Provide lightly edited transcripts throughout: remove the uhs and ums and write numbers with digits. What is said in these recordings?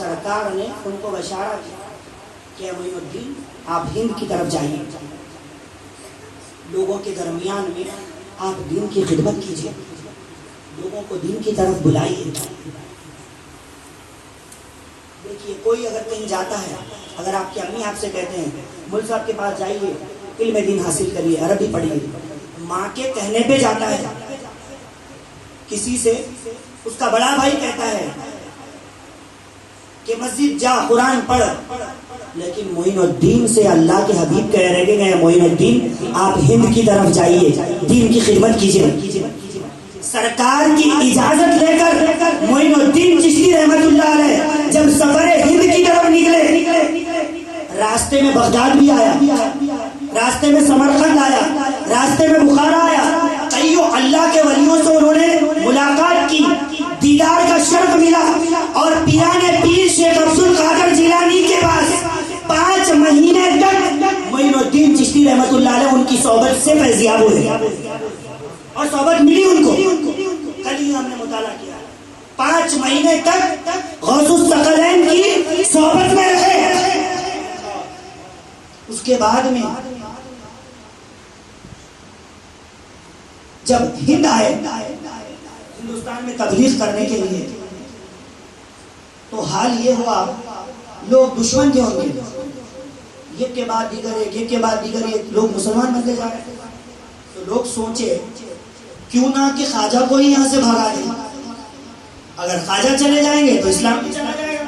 سرکار نے ان کو بشارہ کیا کہ معین الدین آپ ہند کی طرف جائیے، لوگوں کے درمیان میں آپ دین کی خدمت کیجیے، لوگوں کو دین کی طرف بلائیے۔ دیکھیے کوئی اگر کہیں جاتا ہے، اگر آپ کی امی آپ سے کہتے ہیں مول صاحب کے پاس جائیے، علم دین حاصل کریے، عربی پڑھیے، ماں کے کہنے پہ جاتا ہے، کسی سے اس کا بڑا بھائی کہتا ہے کہ مسجد جا قرآن پڑھ، لیکن معین الدین سے اللہ کے حبیب کہہ رہے کہ معین الدین آپ ہند کی طرف جائیے، دین کی خدمت کیجیے۔ سرکار کی اجازت لے کر معین الدین چشتی رحمت اللہ علیہ جب سفر ہند کی طرف نکلے، راستے میں بغداد بھی آیا، راستے میں سمرقند آیا، راستے میں بخارا آیا، کئیوں اللہ کے ولیوں سے انہوں نے ملاقات کی، دیدار کا شرف ملا، اور پیران پیر شیخ عبد القادر جیلانی کے پاس 5 مہینے تک معین الدین چشتی رحمت اللہ علیہ ان کی صحبت سے فیضیاب ہوئے، اور صحبت ملی ان کو۔ کل ہی ہم نے مطالعہ کیا، 5 مہینے تک غوث الثقلین کی صحبت میں رہے۔ اس کے بعد میں جب ہند آئے ہندوستان میں تبلیغ کرنے کے لیے، تو حال یہ ہوا لوگ دشمن تھے ان کے، ایک کے بعد دیگر ایک کے بعد دیگر ایک لوگ مسلمان بنتے جا رہے، تو لوگ سوچے کیوں نہ کہ خواجہ کو ہی یہاں سے بھگا دیں، اگر خواجہ چلے جائیں گے تو اسلام بھی چلا جائے گا۔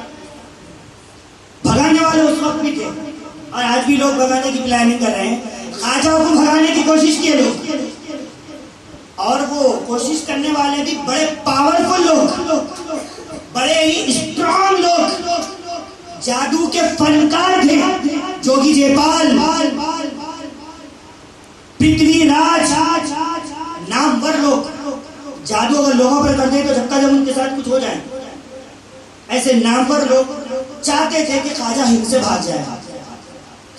بھگانے والے اس وقت بھی تھے اور آج بھی لوگ بھگانے کی پلاننگ کر رہے ہیں، خواجہ کو بھگانے کی کوشش کیے لوگ، اور وہ کوشش کرنے والے بھی بڑے پاورفل لوگ، بڑے ہی اسٹرانگ لوگ، جادو کے فنکار تھے، جوگی جیپال، پرتھوی راج، نامور لوگ۔ جادو اگر لوگوں پر کر دیں تو جب ان کے ساتھ کچھ ہو جائے، ایسے نامور لوگ چاہتے تھے کہ خواجہ ہند سے بھاگ جائے۔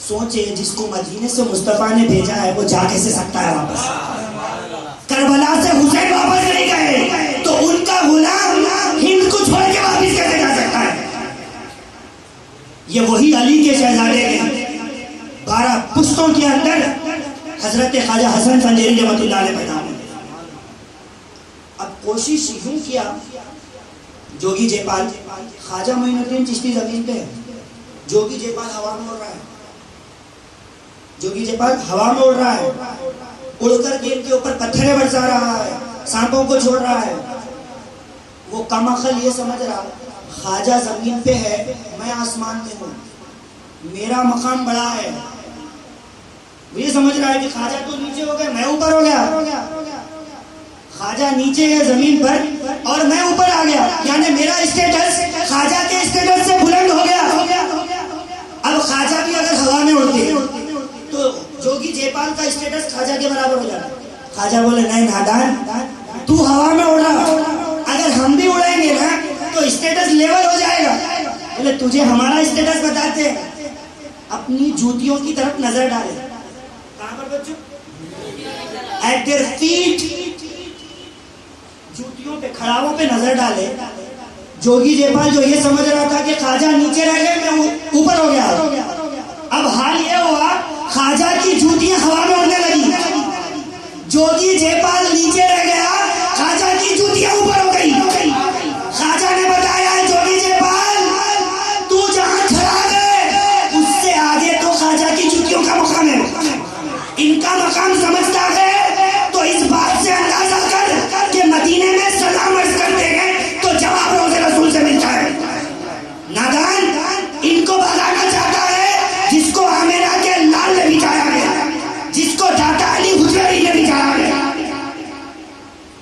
سوچے جس کو مدینے سے مصطفیٰ نے بھیجا ہے وہ جا کیسے سکتا ہے واپس؟ کربلا سے حسین واپس نہیں گئے تو ان کا غلام ہند کو چھوڑ کے واپس کیسے جا سکتا ہے؟ یہ وہی علی کے شہزادے ہیں، 12 پشتوں کے اندر حضرت خواجہ حسن سنجری رحمۃ اللہ علیہ پیدا ہوئے۔ اب کوشش یوں کیا جوگی جیپال، خواجہ معین الدین چشتی زمین پہ ہے، جوگی جیپال ہوا میں اڑ رہا ہے، جوگی جیپال ہوا میں اڑ رہا ہے، اڑ کر کے ان کے اوپر پتھریں برسا رہا ہے، سانپوں کو چھوڑ رہا ہے۔ وہ کم عقل یہ سمجھ رہا خواجہ زمین پہ ہے، میں آسمان میں ہوں، میرا مقام بڑا ہے۔ وہ یہ سمجھ رہا ہے کہ خواجہ تو نیچے ہو گیا، میں اوپر ہو گیا، خواجہ نیچے ہے زمین پر اور میں اوپر آ گیا، یعنی میرا اسٹیٹس خواجہ کے اسٹیٹس سے بلند ہو گیا۔ اب خواجہ بھی اگر ہوا میں اڑتے تو جوگی جیپال کا اسٹیٹس خواجہ کے برابر ہو جاتا۔ خواجہ بولے نہیں نادان، تو ہوا میں اڑ رہا، اگر ہم بھی اڑیں گے نا تو اسٹیٹس لیول ہو جائے گا۔ بولے تجھے ہمارا اسٹیٹس بتاتے ہیں، اپنی جوتیوں کی طرف نظر ڈالے، کہاں پر بچوں؟ ایٹ دیئر فیٹ، جوتیوں پہ، کھڑاووں پہ نظر ڈالے۔ جوگی جیپال جو یہ سمجھ رہا تھا کہ خواجہ نیچے رہ گئے میں اوپر ہو گیا، اب حال یہ ہوا خواجہ کی جوتیاں ہوا میں اڑنے لگی، جوگی جیپال نیچے رہ گیا، خواجہ کی جوتیاں اوپر ہو گئی۔ خواجہ نے بتایا جوگی جیپال تو جہاں کھڑا ہے اس سے آگے تو خواجہ کی جوتیوں کا مقام ہے، ان کا مقام سمجھتا ہے تو اس بات سے اندازہ کر کہ مدینے میں سلام عرض کرتے ہیں تو جواب روز رسول سے ملتا ہے۔ نادان ان کو بھگانا چاہتا ہے جس کو آمیرا کے لال نے بچایا گیا، جس کو داتا علی حجویری نے بچایا گیا۔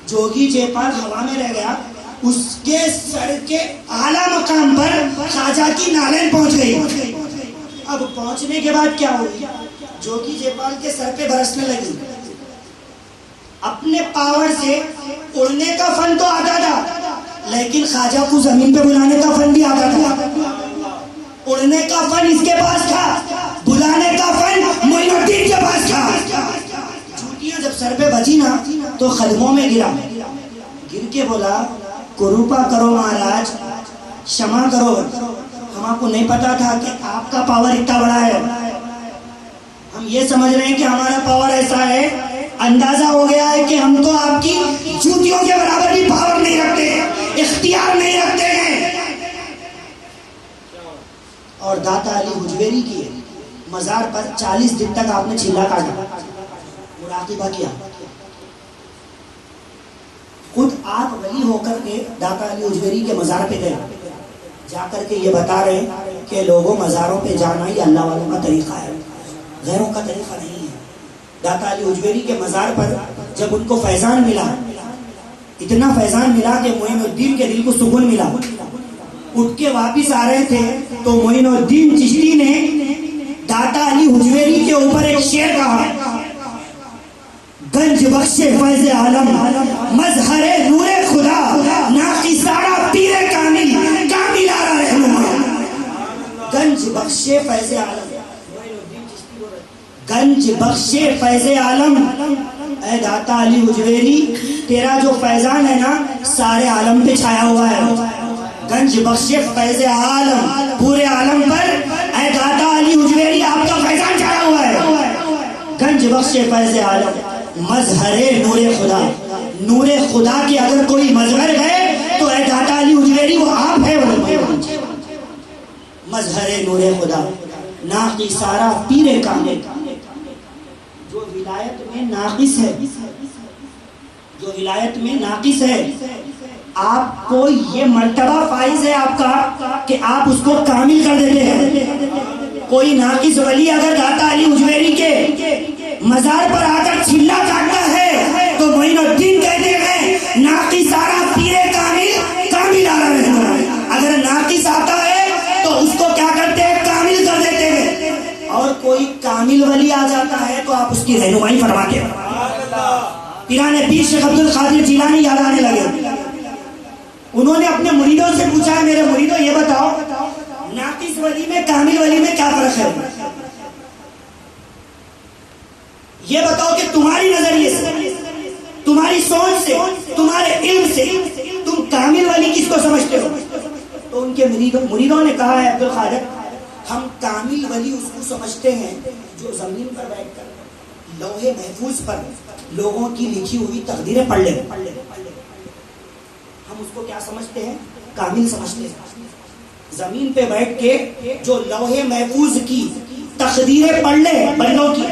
جوگی جیپال ہوا میں رہ گیا، اس کے سر کے اعلیٰ مقام پر خواجہ کی نالین پہنچ گئی۔ اب پہنچنے کے بعد کیا ہوئی؟ جوگی جیپال کے سر پہ برسنے لگی، اپنے پاور سے اڑنے کا فن تو آتا تھا لیکن خواجہ کو زمین پہ بلانے کا فن بھی آتا تھا۔ اڑنے کا فن اس کے پاس تھا، بلانے کا فن معین الدین کے پاس تھا۔ جوتیاں جب سر پہ بجی نا تو قدموں میں گرا، گر کے بولا کروپا کرو مہاراج، شما کرو، علماء کو نہیں پتا تھا کہ آپ کا پاور اتنا بڑا ہے. ہم یہ سمجھ رہے ہیں کہ ہمارا پاور ایسا ہے, اندازہ ہو گیا ہے کہ ہم تو آپ کی جوتیوں کے برابر بھی پاور نہیں رکھتے ہیں, اختیار نہیں رکھتے ہیں. اور داتا علی حجویری کی مزار پر 40 دن تک آپ نے چلا کاٹا, مراقبہ کیا. خود آپ ولی ہو کر کے داتا علی حجویری کے مزار پہ گئے, جا کر کے یہ بتا رہے ہیں کہ لوگوں مزاروں پہ جانا یہ اللہ والوں کا طریقہ ہے, غیروں کا طریقہ نہیں ہے. داتا علی حجویری کے مزار پر جب ان کو فیضان ملا, اتنا فیضان ملا کہ معین الدین کے دل کو سکون ملا, اٹھ کے واپس آ رہے تھے تو معین الدین چشتی نے داتا علی حجویری کے اوپر ایک شعر کہا, گنج بخش فیض عالم مظہر نور خدا ناقصارہ پیر کامل کامل آرا رہنما. گنج بخش فیض عالم, گنج بخش فیض عالم, اے داتا علی حجویری تیرا جو فیضان ہے نا سارے عالم پہ چھایا ہوا ہے. گنج بخش فیض عالم, پورے عالم پر اے داتا علی حجویری آپ کا فیضان چھایا ہوا ہے. گنج بخش فیض عالم مظہر نور خدا, نور خدا کے اگر کوئی مظہر ہے تو اے داتا علی حجویری وہ آپ ہے. مظہر نور خدا ناقصارہ پیر کامل, جو ولایت میں ناقص ہے, جو ولایت میں ناقص ہے, آپ کو یہ مرتبہ فائز ہے آپ کا کہ آپ اس کو کامل کر دیتے ہیں. کوئی ناقص ولی اگر داتا علی حجویری کے مزار پر آ کر چھلا کاٹتا ہے تو معین الدین کہتے ہیں ناقصارہ پیر کامل کامل آرا رہنما. اگر ناقص آتا ہے تو اس کو کیا کرتے ہیں, کامل کر دیتے ہیں. اور کوئی کامل ولی آ جاتا ہے تو آپ اس کی رہنمائی فرماتے ہیں. پیران پیر شیخ عبد القادر جیلانی یاد آنے لگے. انہوں نے اپنے مریدوں سے پوچھا ہے, میرے مریدوں یہ بتاؤ ناقص ولی میں کامل ولی میں کیا فرق ہے؟ یہ بتاؤ کہ تمہاری نظریے سے, تمہاری سوچ سے, تمہارے علم سے تم کامل ولی کس کو سمجھتے ہو؟ تو ان کے مریدوں نے کہا ہے عبد القادر, ہم کامل ولی اس کو سمجھتے ہیں جو زمین پر بیٹھ کر لوح محفوظ پر لوگوں کی لکھی ہوئی تقدیریں پڑھ لے. ہم اس کو کیا سمجھتے ہیں, کامل سمجھتے ہیں. زمین پہ بیٹھ کے جو لوح محفوظ کی تقدیریں پڑھ لے بندوں کی,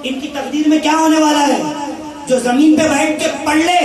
ان کی تقدیر میں کیا ہونے والا ہے, جو زمین پہ بیٹھ کے پڑھ لے